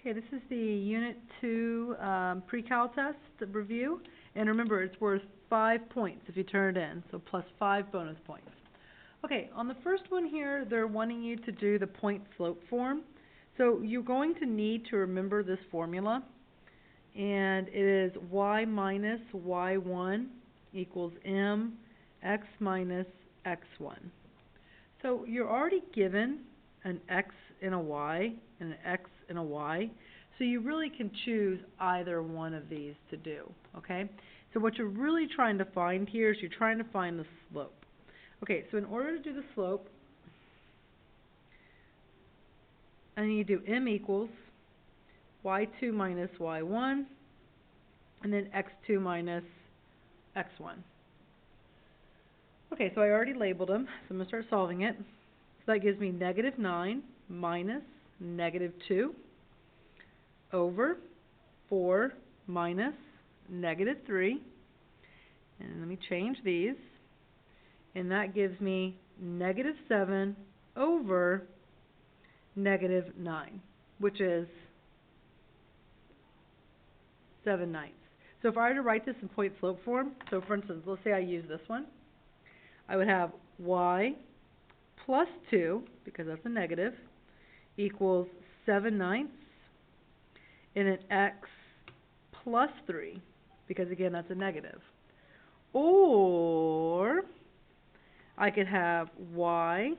Okay, this is the Unit 2 pre-cal test review. And remember, it's worth 5 points if you turn it in, so plus 5 bonus points. Okay, on the first one here, they're wanting you to do the point slope form. So you're going to need to remember this formula. And it is y minus y1 equals mx minus x1. So you're already given an x and a y and an x and a y. So you really can choose either one of these to do, okay? So what you're really trying to find here is you're trying to find the slope. Okay, so in order to do the slope, I need to do m equals y2 minus y1 and then x2 minus x1. Okay, so I already labeled them, so I'm going to start solving it. So that gives me negative 9 minus negative 2 over 4 minus negative 3. And let me change these. And that gives me negative 7 over negative 9, which is 7/9. So if I were to write this in point slope form, so for instance, let's say I use this one, I would have y plus 2, because that's a negative, equals 7/9, and then x plus 3, because again that's a negative. Or I could have y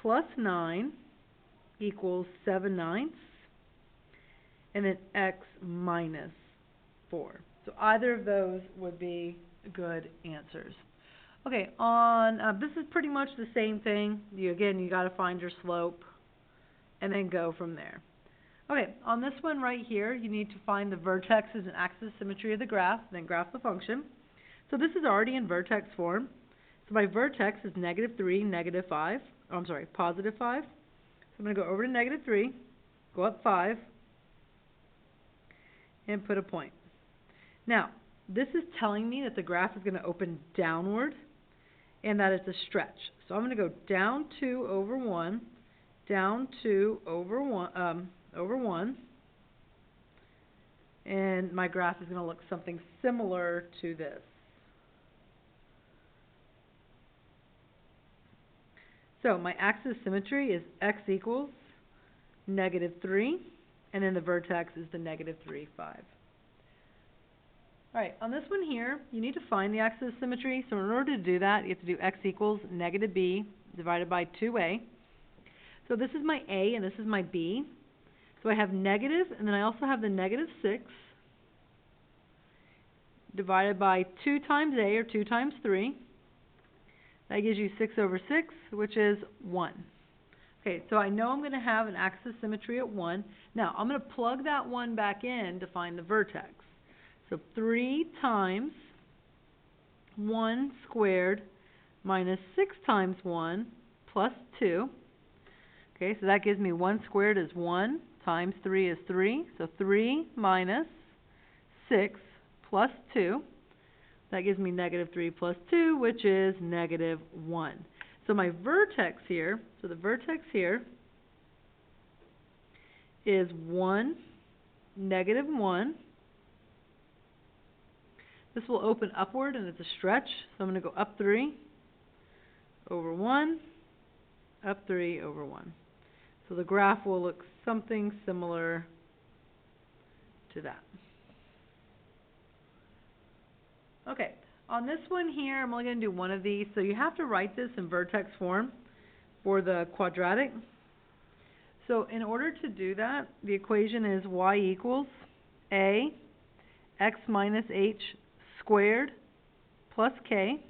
plus 9 equals 7/9, and then x minus 4. So either of those would be good answers. Okay, on this is pretty much the same thing. You got to find your slope and then go from there. Okay, on this one right here, you need to find the vertexes and axis symmetry of the graph, then graph the function. So this is already in vertex form. So my vertex is negative 3, negative 5. Oh, I'm sorry, positive 5. So I'm going to go over to negative 3, go up 5, and put a point. Now, this is telling me that the graph is going to open downward and that it's a stretch. So I'm going to go down 2 over 1, down 2 over 1, and my graph is going to look something similar to this. So my axis symmetry is x equals negative 3, and then the vertex is the negative 3, 5. Alright, on this one here, you need to find the axis symmetry. So in order to do that, you have to do x equals negative b divided by 2a. So this is my a and this is my b. So I have negative, and then I also have the negative 6 divided by 2 times a, or 2 times 3. That gives you 6 over 6, which is 1. Okay, so I know I'm going to have an axis symmetry at 1. Now, I'm going to plug that 1 back in to find the vertex. So 3 times 1 squared minus 6 times 1 plus 2. Okay, so that gives me 1 squared is 1 times 3 is 3. So 3 minus 6 plus 2. That gives me negative 3 plus 2, which is negative 1. So my vertex here, so the vertex here is 1, negative 1. This will open upward and it's a stretch, so I'm going to go up 3 over 1, up 3 over 1. So the graph will look something similar to that. Okay, on this one here, I'm only going to do one of these, so you have to write this in vertex form for the quadratic. So in order to do that, the equation is y equals a x minus h squared plus k.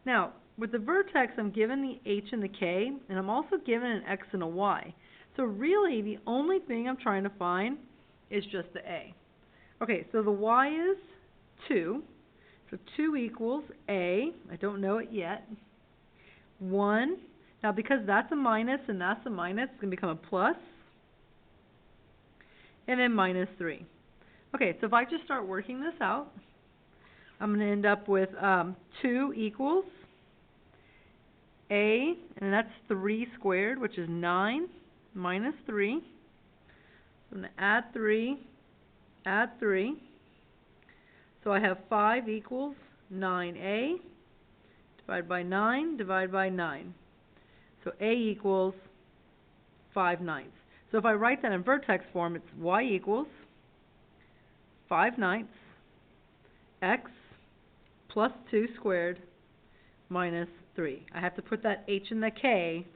Now, with the vertex, I'm given the h and the k, and I'm also given an x and a y. So really, the only thing I'm trying to find is just the a. Okay, so the y is 2. So 2 equals a, I don't know it yet, 1. Now because that's a minus and that's a minus, it's going to become a plus, and then minus 3. Okay, so if I just start working this out, I'm going to end up with 2 equals a, and that's 3 squared, which is 9, minus 3. I'm going to add 3. So I have 5 equals 9a, divided by 9, divided by 9. So a equals 5/9. So if I write that in vertex form, it's y equals 5/9 x plus 2 squared minus 3. I have to put that h and the k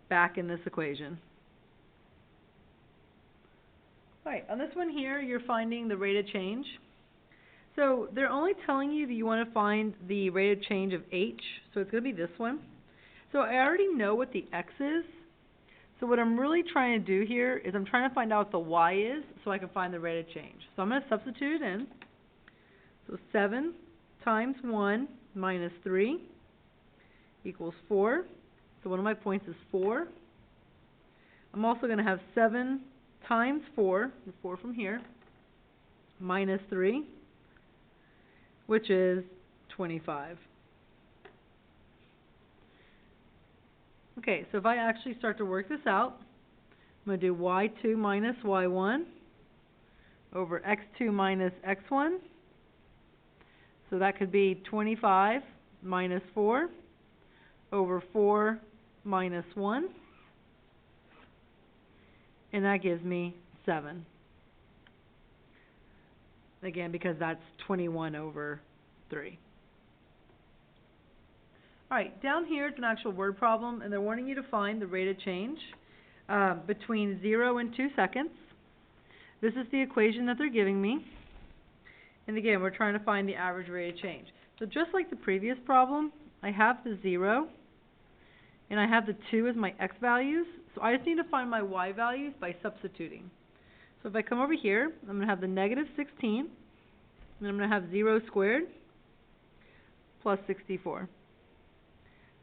back in this equation. Alright, on this one here, you're finding the rate of change. So they're only telling you that you want to find the rate of change of h, so it's going to be this one. So I already know what the x is, so what I'm really trying to do here is I'm trying to find out what the y is so I can find the rate of change. So I'm going to substitute it in. So 7 times 1 minus 3 equals 4. So one of my points is 4. I'm also going to have 7 times 4, the 4 from here, minus 3, which is 25. Okay, so if I actually start to work this out, I'm going to do y2 minus y1 over x2 minus x1. So that could be 25 minus 4 over 4 minus 1. And that gives me 7. Again, because that's 21 over 3. Alright, down here it's an actual word problem, and they're wanting you to find the rate of change between 0 and 2 seconds. This is the equation that they're giving me. And again, we're trying to find the average rate of change. So just like the previous problem, I have the 0, and I have the 2 as my x values. So I just need to find my y values by substituting. So if I come over here, I'm going to have the negative 16, and I'm going to have 0 squared plus 64.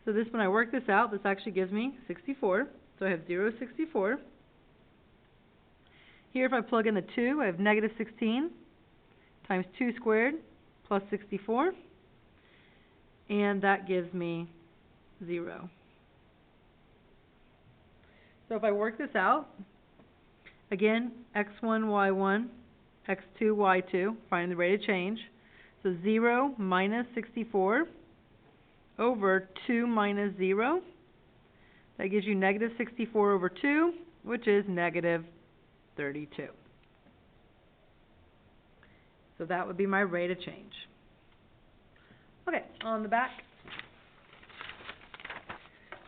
So this, when I work this out, this actually gives me 64. So I have 0, 64. Here if I plug in the 2, I have negative 16 times 2 squared plus 64. And that gives me 0. So if I work this out, again, x1, y1, x2, y2, find the rate of change. So 0 minus 64 over 2 minus 0. That gives you negative 64 over 2, which is negative 32. So that would be my rate of change. Okay, on the back.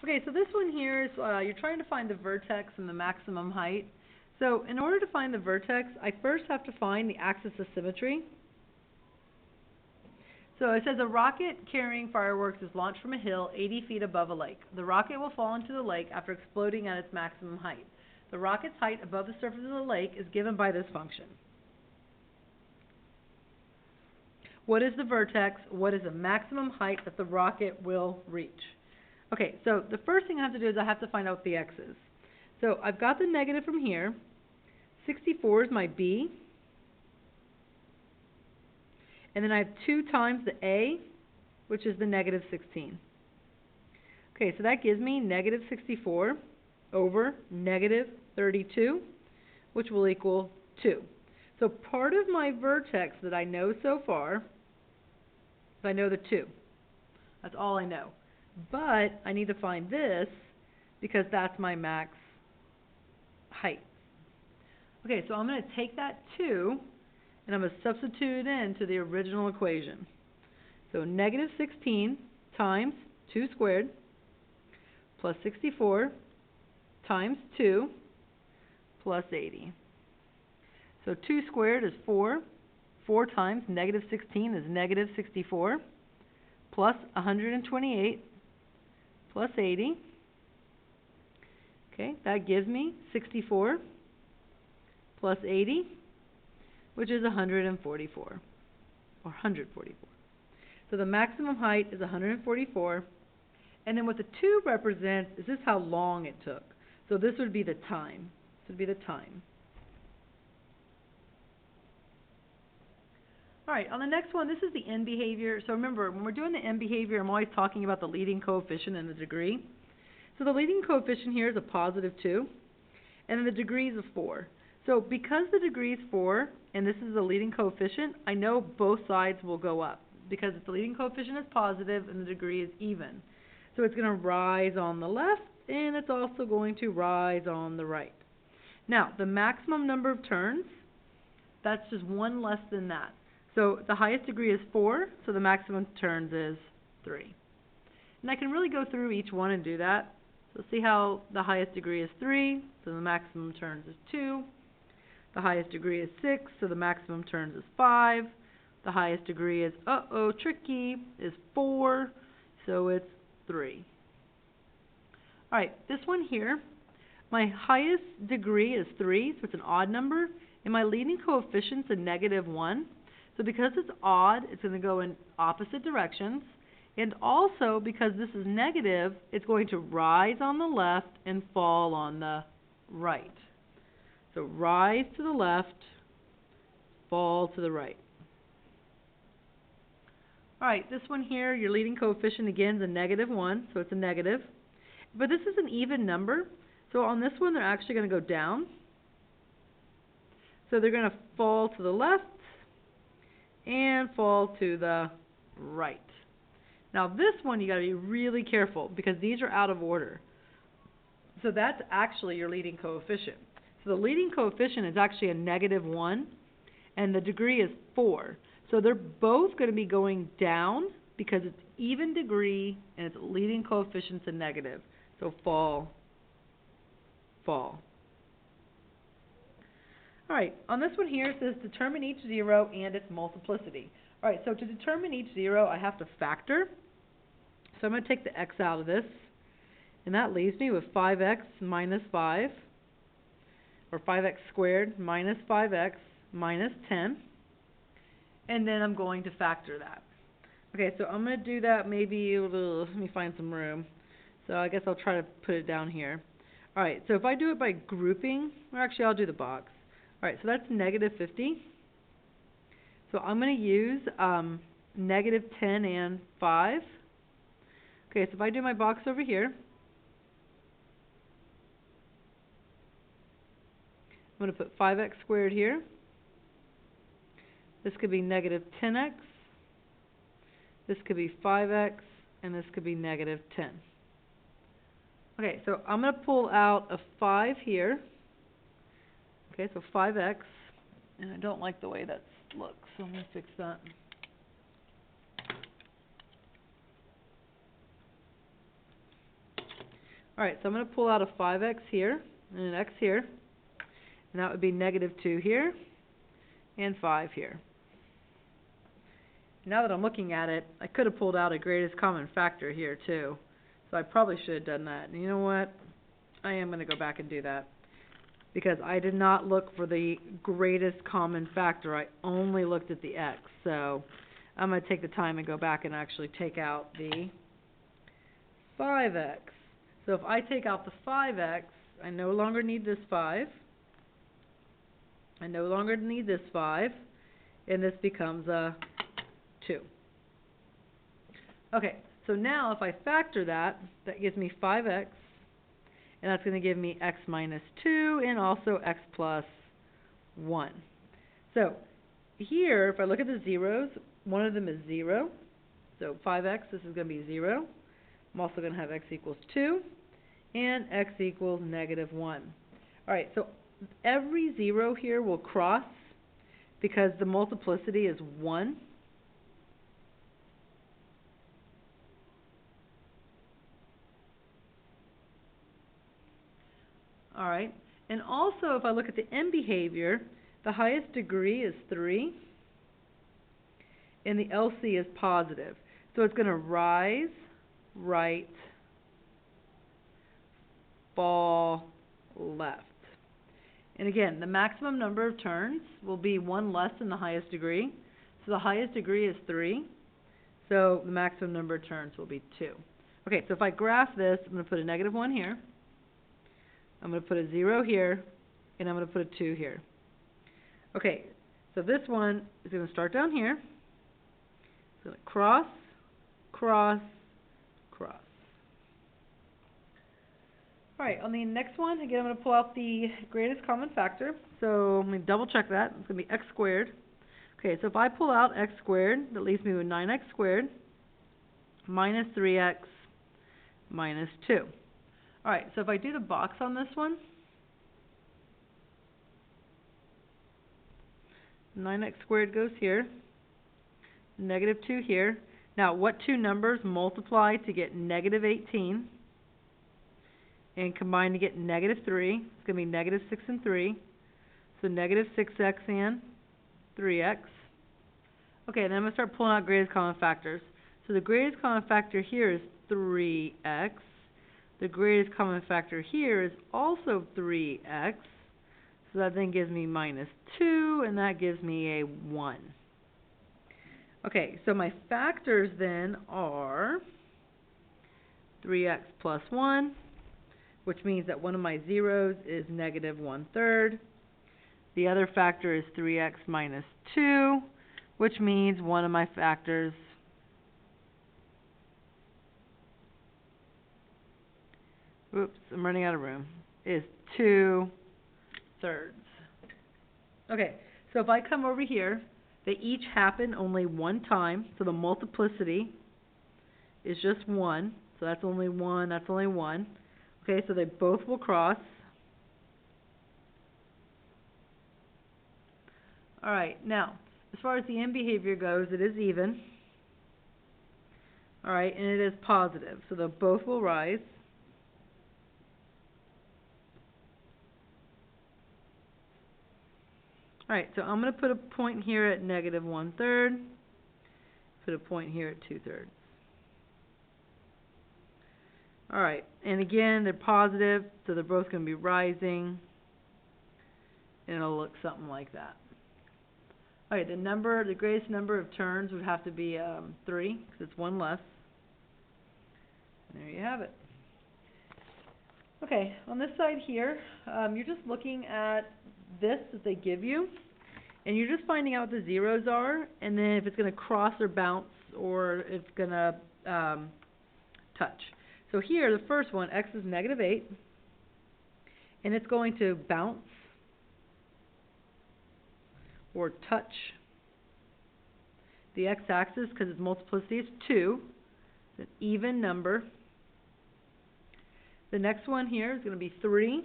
Okay, so this one here is you're trying to find the vertex and the maximum height. So in order to find the vertex, I first have to find the axis of symmetry. So it says a rocket carrying fireworks is launched from a hill 80 feet above a lake. The rocket will fall into the lake after exploding at its maximum height. The rocket's height above the surface of the lake is given by this function. What is the vertex? What is the maximum height that the rocket will reach? Okay, so the first thing I have to do is I have to find out what the x is. So I've got the negative from here. 64 is my b. And then I have 2 times the a, which is the negative 16. Okay, so that gives me negative 64 over negative 32, which will equal 2. So part of my vertex that I know so far is I know the 2. That's all I know. But I need to find this because that's my max height. Okay, so I'm going to take that 2 and I'm going to substitute it into the original equation. So negative 16 times 2 squared plus 64 times 2 plus 80. So 2 squared is 4. 4 times negative 16 is negative 64 plus 128 plus 80. Okay, that gives me 64 plus 80, which is 144, or 144. So the maximum height is 144, and then what the 2 represents is this how long it took. So this would be the time. This would be the time. Alright, on the next one, this is the end behavior. So remember, when we're doing the end behavior, I'm always talking about the leading coefficient and the degree. So the leading coefficient here is a positive 2. and then the degrees of 4. So because the degree is 4, and this is the leading coefficient, I know both sides will go up, because if the leading coefficient is positive and the degree is even. So it's going to rise on the left, and it's also going to rise on the right. Now, the maximum number of turns, that's just one less than that. So the highest degree is 4, so the maximum turns is 3. And I can really go through each one and do that. So see how the highest degree is 3, so the maximum turns is 2. The highest degree is 6, so the maximum turns is 5. The highest degree is, tricky, is 4, so it's 3. Alright, this one here, my highest degree is 3, so it's an odd number, and my leading coefficient's a -1. So because it's odd, it's going to go in opposite directions. And also, because this is negative, it's going to rise on the left and fall on the right. So rise to the left, fall to the right. Alright, this one here, your leading coefficient again is a -1, so it's a negative. But this is an even number, so on this one they're actually going to go down. So they're going to fall to the left and fall to the right. Now this one you got to be really careful because these are out of order. So that's actually your leading coefficient. So the leading coefficient is actually a -1 and the degree is 4. So they're both going to be going down because it's even degree and its leading coefficient's a negative. So fall, fall. Alright, on this one here it says determine each zero and its multiplicity. Alright, so to determine each zero I have to factor. So I'm going to take the x out of this. And that leaves me with 5x minus 5. Or 5x squared minus 5x minus 10. And then I'm going to factor that. Okay, so I'm going to do that maybe, let me find some room. So I guess I'll try to put it down here. Alright, so if I do it by grouping, or actually I'll do the box. Alright, so that's -50. So I'm going to use -10 and 5. Okay, so if I do my box over here, I'm going to put 5x squared here. This could be -10x. This could be 5x, and this could be -10. Okay, so I'm going to pull out a 5 here. Okay, so 5x, and I don't like the way that looks, so I'm going to fix that. Alright, so I'm going to pull out a 5x here, and an x here, and that would be -2 here, and 5 here. Now that I'm looking at it, I could have pulled out a greatest common factor here too, so I probably should have done that. And you know what? I am going to go back and do that. Because I did not look for the greatest common factor, I only looked at the x. So I'm going to take the time and go back and actually take out the 5x. So if I take out the 5x, I no longer need this 5. I no longer need this 5. And this becomes a 2. Okay, so now if I factor that, that gives me 5x. And that's going to give me x minus 2 and also x plus 1. So here, if I look at the zeros, one of them is 0. So 5x, this is going to be 0. I'm also going to have x equals 2 and x equals -1. Alright, so every 0 here will cross because the multiplicity is 1. Alright, and also if I look at the end behavior, the highest degree is 3, and the LC is positive. So it's going to rise, right, fall, left. And again, the maximum number of turns will be 1 less than the highest degree. So the highest degree is 3, so the maximum number of turns will be 2. Okay, so if I graph this, I'm going to put a -1 here. I'm going to put a 0 here, and I'm going to put a 2 here. Okay, so this one is going to start down here. It's going to cross, cross, cross. Alright, on the next one, again, I'm going to pull out the greatest common factor. So let me double check that. It's going to be x squared. Okay, so if I pull out x squared, that leaves me with 9x squared minus 3x minus 2. Alright, so if I do the box on this one, 9x squared goes here, negative 2 here. Now, what two numbers multiply to get negative 18 and combine to get negative 3? It's going to be negative 6 and 3. So negative 6x and 3x. Okay, then I'm going to start pulling out greatest common factors. So the greatest common factor here is 3x. The greatest common factor here is also 3x. So that then gives me minus 2, and that gives me a 1. Okay, so my factors then are 3x plus 1, which means that one of my zeros is negative 1/3. The other factor is 3x minus 2, which means one of my factors I'm running out of room, is 2/3. Okay, so if I come over here, they each happen only one time, so the multiplicity is just 1. So that's only 1, that's only 1. Okay, so they both will cross. Alright, now, as far as the end behavior goes, it is even. Alright, and it is positive, so they both will rise. Alright, so I'm going to put a point here at negative 1/3, put a point here at 2/3. Alright, and again, they're positive, so they're both going to be rising, and it'll look something like that. Alright, the greatest number of turns would have to be 3, because it's one less. And there you have it. Okay, on this side here, you're just looking at this that they give you, and you're just finding out what the zeros are, and then if it's going to cross or bounce, or it's going to touch. So here, the first one, x is negative 8, and it's going to bounce or touch the x-axis because its multiplicity is 2. It's an even number. The next one here is going to be 3,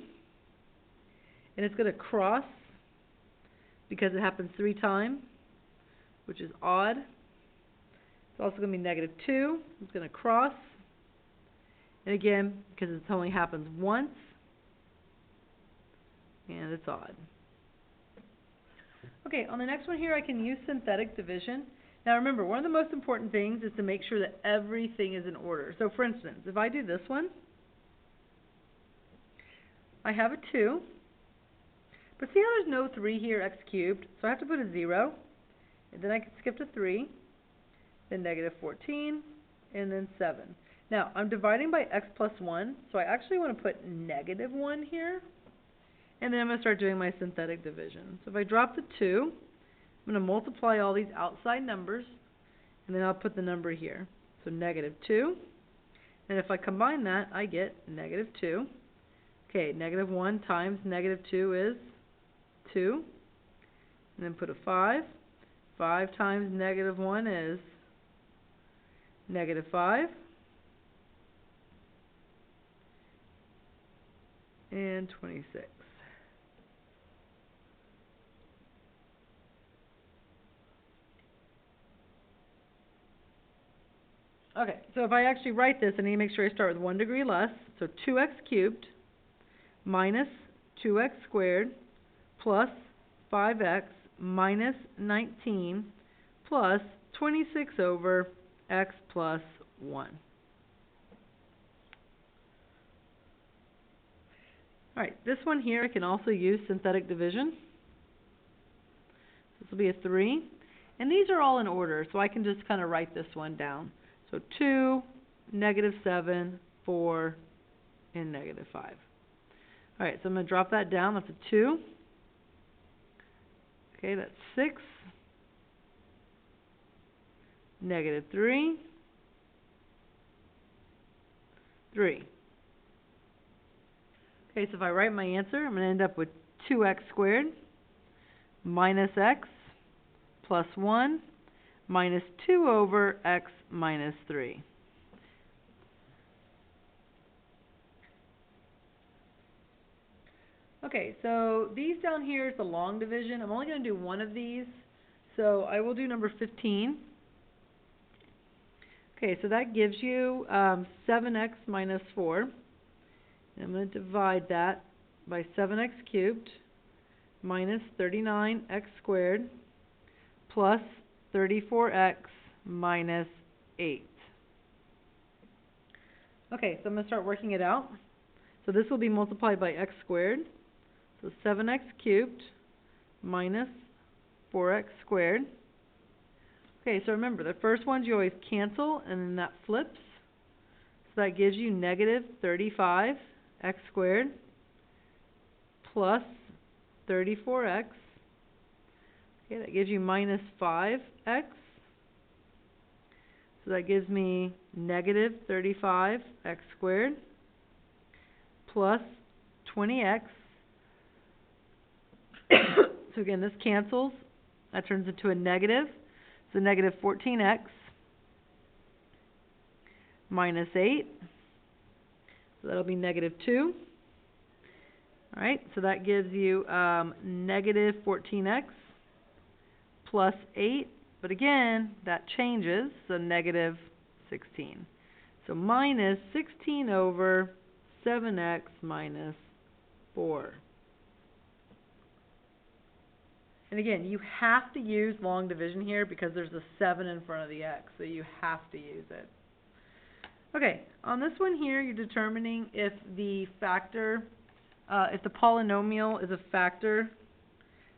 and it's going to cross because it happens 3 times, which is odd. It's also going to be negative 2. It's going to cross, and again, because it only happens once, and it's odd. Okay, on the next one here, I can use synthetic division. Now remember, one of the most important things is to make sure that everything is in order. So for instance, if I do this one, I have a 2, but see how there's no 3 here, x cubed, so I have to put a 0, and then I can skip to 3, then negative 14, and then 7. Now, I'm dividing by x plus 1, so I actually want to put negative 1 here, and then I'm going to start doing my synthetic division. So if I drop the 2, I'm going to multiply all these outside numbers, and then I'll put the number here. So negative 2, and if I combine that, I get negative 2. Okay, negative 1 times negative 2 is 2, and then put a 5. 5 times negative 1 is negative 5, and 26. Okay, so if I actually write this, I need to make sure I start with 1 degree less, so 2x cubed minus 2x squared plus 5x minus 19 plus 26 over x plus 1. Alright, this one here I can also use synthetic division. This will be a 3. And these are all in order, so I can just kind of write this one down. So 2, negative 7, 4, and negative 5. Alright, so I'm going to drop that down. That's a 2. Okay, that's 6. Negative 3. 3. Okay, so if I write my answer, I'm going to end up with 2x squared minus x plus 1 minus 2 over x minus 3. Okay, so these down here is the long division. I'm only going to do one of these, so I will do number 15. Okay, so that gives you 7x minus 4. And I'm going to divide that by 7x cubed minus 39x squared plus 34x minus 8. Okay, so I'm going to start working it out. So this will be multiplied by x squared. So 7x cubed minus 4x squared. Okay, so remember, the first ones you always cancel, and then that flips. So that gives you negative 35x squared plus 34x. Okay, that gives you minus 5x. So that gives me negative 35x squared plus 20x. So again, this cancels. That turns into a negative. So negative 14x minus 8. So that'll be negative 2. Alright, so that gives you negative 14x plus 8. But again, that changes, so negative 16. So minus 16 over 7x minus 4. And again, you have to use long division here because there's a 7 in front of the x, so you have to use it. Okay, on this one here, you're determining if the factor, if the polynomial is a factor.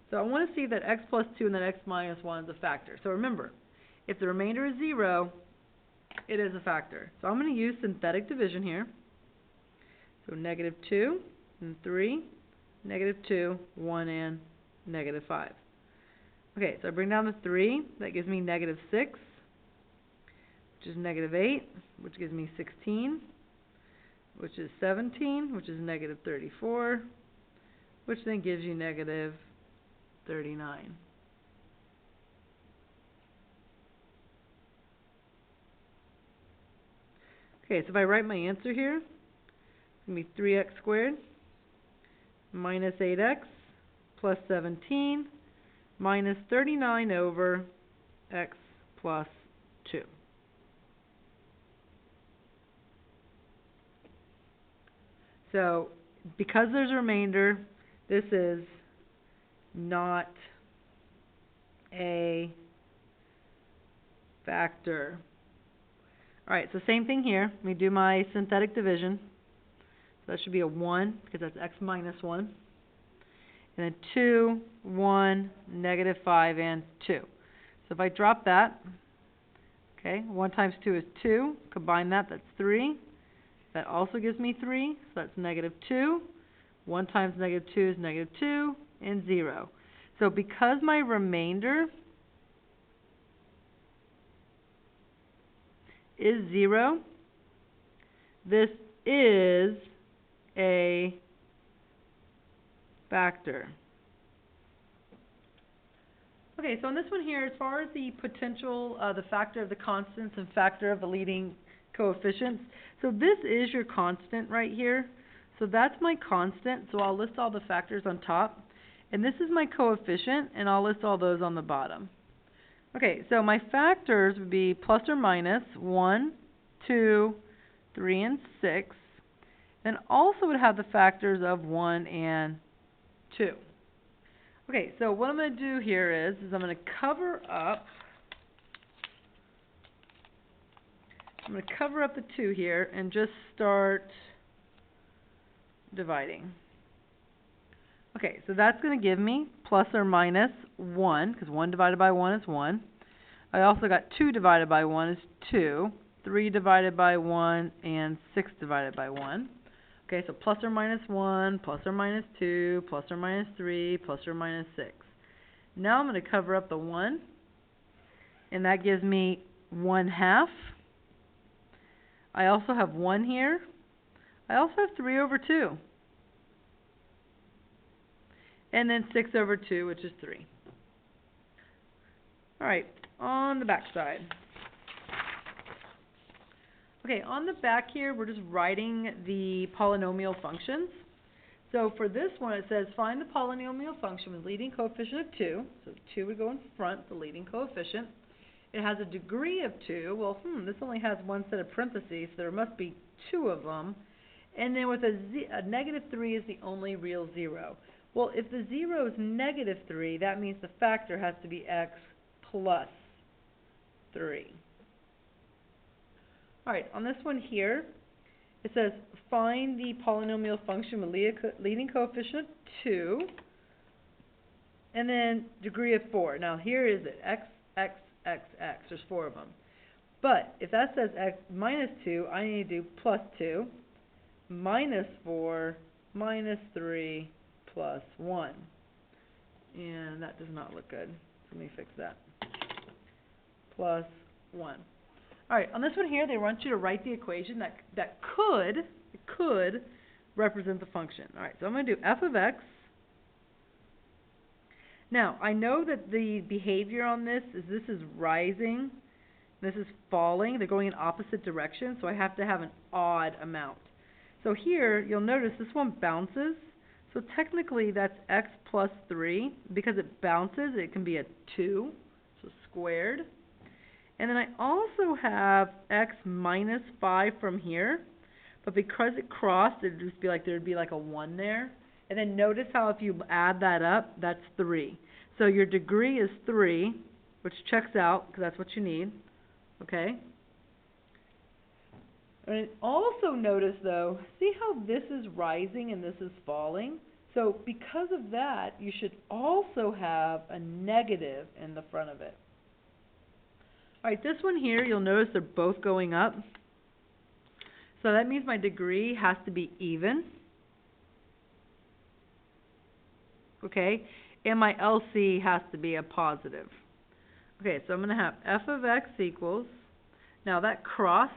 So I want to see that x plus 2 and that x minus 1 is a factor. So remember, if the remainder is 0, it is a factor. So I'm going to use synthetic division here. So negative 2 and 3, negative 2, 1, and negative 5. Okay, so I bring down the 3. That gives me negative 6, which is negative 8, which gives me 16, which is 17, which is negative 34, which then gives you negative 39. Okay, so if I write my answer here, it's going to be 3x squared minus 8x plus 17 minus 39 over x plus 2. So, because there's a remainder, this is not a factor. Alright, so same thing here. Let me do my synthetic division. So that should be a 1, because that's x minus 1. And then 2, 1, negative 5, and 2. So if I drop that, okay, 1 times 2 is 2. Combine that, that's 3. That also gives me 3, so that's negative 2. 1 times negative 2 is negative 2, and 0. So because my remainder is 0, this is a factor. Okay, so on this one here, as far as the potential, the factor of the constants and factor of the leading coefficients, so this is your constant right here. So that's my constant, so I'll list all the factors on top. And this is my coefficient, and I'll list all those on the bottom. Okay, so my factors would be plus or minus 1, 2, 3, and 6. And also would have the factors of 1 and 2. Okay, so what I'm going to do here is I'm going to cover up the 2 here and just start dividing. Okay, so that's going to give me plus or minus 1, because 1 divided by 1 is 1. I also got 2 divided by 1 is 2, 3 divided by 1, and 6 divided by 1. Okay, so plus or minus 1, plus or minus 2, plus or minus 3, plus or minus 6. Now I'm going to cover up the 1, and that gives me 1/2. I also have 1 here. I also have 3 over 2. and then 6 over 2, which is 3. Alright, on the back side. Okay, on the back here, we're just writing the polynomial functions. So for this one, it says find the polynomial function with leading coefficient of 2. So 2 would go in front, the leading coefficient. It has a degree of 2. Well, this only has one set of parentheses, so there must be 2 of them. And then with a negative 3 is the only real 0. Well, if the 0 is negative 3, that means the factor has to be x plus 3. Alright, on this one here, it says find the polynomial function with leading coefficient of 2, and then degree of 4. Now here is it, x, x, x, x, there's 4 of them. But if that says x minus 2, I need to do plus 2, minus 4, minus 3, plus 1. And that does not look good. Let me fix that. Plus 1. Alright, on this one here, they want you to write the equation that could represent the function. Alright, so I'm going to do f of x. Now, I know that the behavior on this is rising, this is falling. They're going in opposite directions, so I have to have an odd amount. So here, you'll notice this one bounces. So technically, that's x plus 3. Because it bounces, it can be a 2, so squared. And then I also have x minus 5 from here, but because it crossed, it'd just be like there'd be like a 1 there. And then notice how if you add that up, that's 3. So your degree is 3, which checks out because that's what you need. Okay. And also notice though, see how this is rising and this is falling? So because of that, you should also have a negative in the front of it. Alright, this one here, you'll notice they're both going up. So that means my degree has to be even. Okay, and my LC has to be a positive. Okay, so I'm going to have f of x equals, now that crossed,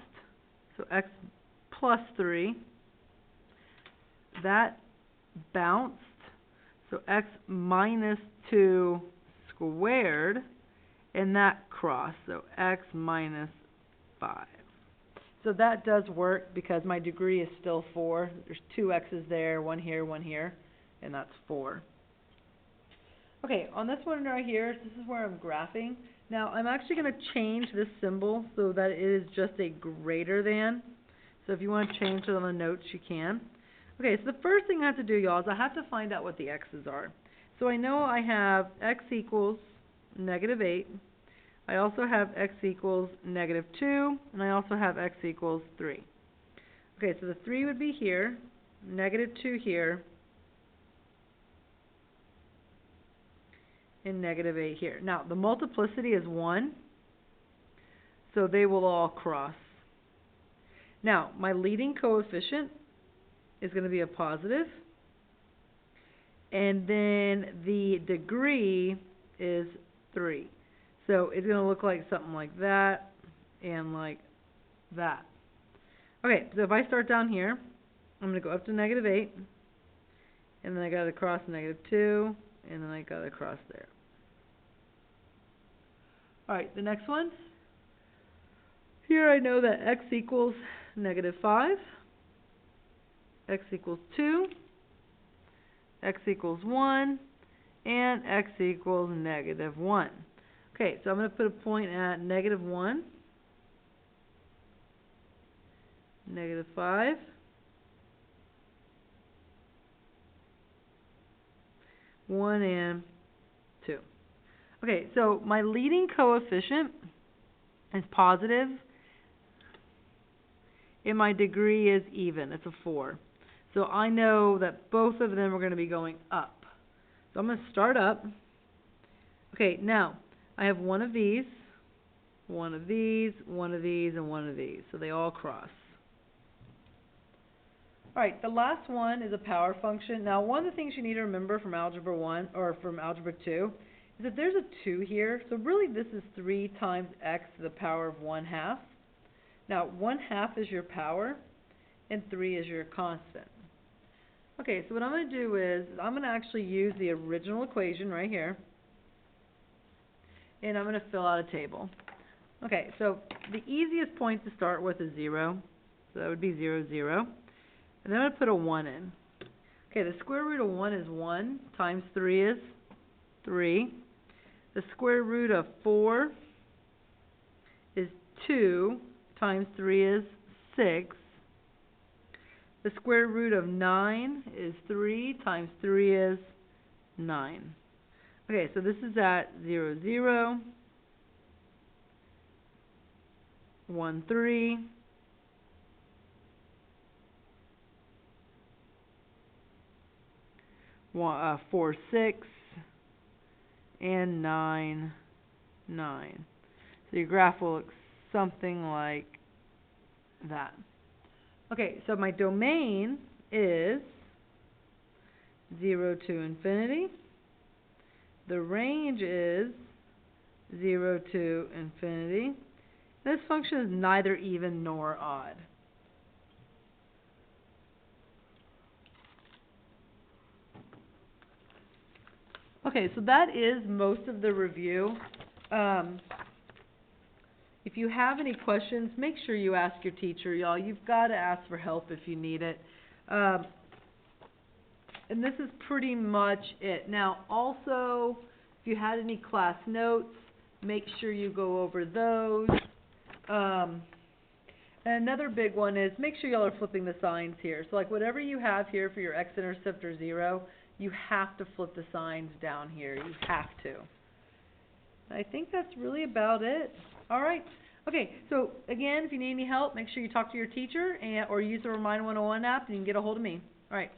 so x plus 3. That bounced, so x minus 2 squared. And that cross, so x minus 5. So that does work because my degree is still 4. There's 2 x's there, one here, and that's 4. Okay, on this one right here, this is where I'm graphing. Now, I'm actually going to change this symbol so that it is just a greater than. So if you want to change it on the notes, you can. Okay, so the first thing I have to do, y'all, is I have to find out what the x's are. So I know I have x equals negative 8. I also have x equals negative 2, and I also have x equals 3. Okay, so the 3 would be here, negative 2 here, and negative 8 here. Now, the multiplicity is 1, so they will all cross. Now, my leading coefficient is going to be a positive, and then the degree is 3. So it's going to look like something like that and like that. Okay, so if I start down here, I'm going to go up to negative 8, and then I got to cross negative 2, and then I got to cross there. Alright, the next one. Here I know that x equals negative 5, x equals 2, x equals 1, and x equals negative 1. Okay, so I'm going to put a point at negative 1, negative 5, one, and 2. Okay, so my leading coefficient is positive, and my degree is even. It's a 4. So I know that both of them are going to be going up. So I'm going to start up. Okay, now I have one of these, one of these, one of these, and one of these. So they all cross. Alright, the last one is a power function. Now, one of the things you need to remember from Algebra 1, or from Algebra 2, is that there's a 2 here. So really this is 3 times x to the power of 1/2. Now, 1/2 is your power, and 3 is your constant. Okay, so what I'm going to do is, I'm going to actually use the original equation right here, and I'm going to fill out a table. Okay, so the easiest point to start with is 0, so that would be 0, 0, and then I'm going to put a 1 in. Okay, the square root of 1 is 1, times 3 is 3. The square root of 4 is 2, times 3 is 6. The square root of 9 is 3, times 3 is 9. Okay, so this is at 0, 0, 1, 3, 4, 6, and 9, 9. So your graph will look something like that. Okay, so my domain is 0 to infinity. The range is 0 to infinity. This function is neither even nor odd. Okay, so that is most of the review. If you have any questions, make sure you ask your teacher, y'all. You've got to ask for help if you need it. And this is pretty much it. Now, also, if you had any class notes, make sure you go over those. And another big one is make sure y'all are flipping the signs here. So, like, whatever you have here for your x-intercept or 0, you have to flip the signs down here. You have to. I think that's really about it. All right. Okay, so again, if you need any help, make sure you talk to your teacher or use the Remind 101 app and you can get a hold of me. All right.